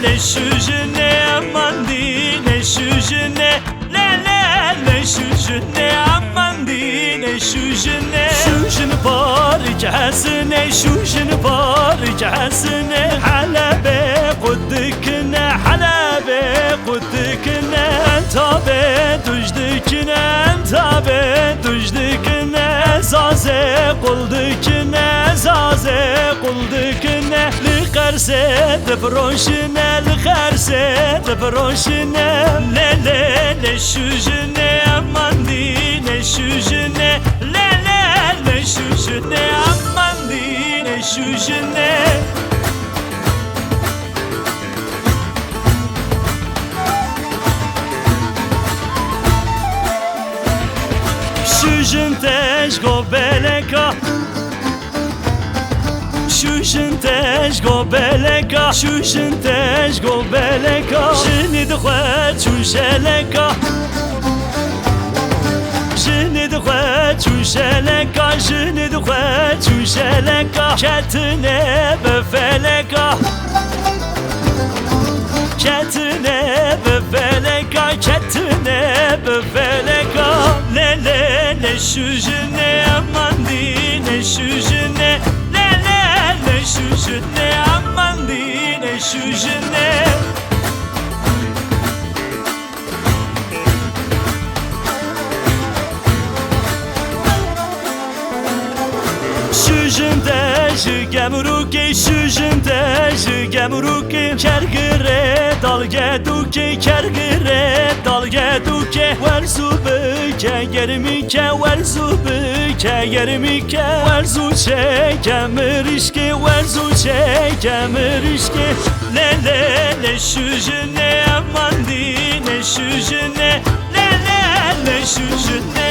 le şujne amandine şujne le le şujne amandine şujne şujne barikasne şujne barikasne halabe قدكنا حلبة قدكنا انتابة تجدكنا انتابة تجدكنا زازة قلدكنا زازة قلدكنا لقرسة تفروشنا لقرسة تفروشنا لا لا لا شجنا اماندي لا شجنا لا لا لا شجنا اماندي لا شجنا شوشنتش قبلكا شوشنتش قبلكا شوشنتش قبلكا شني دخوات شوشلكا شني دخوات شوشلكا شني دخوات شوشلكا كتنا بفلكا كتنا بفلكا كتنا بفلكا لا لا لا شوجنا اماندي لا شوجنا لا لا لا شوجنا اماندي لا شوجنا Gamruki şujunte gamruki kergire dalge duki kergire dalge duki verzubike germike verzubike germike verzuçe kemirişki verzuçe kemirişki le le le şujune amandi ne şujune le le le şujune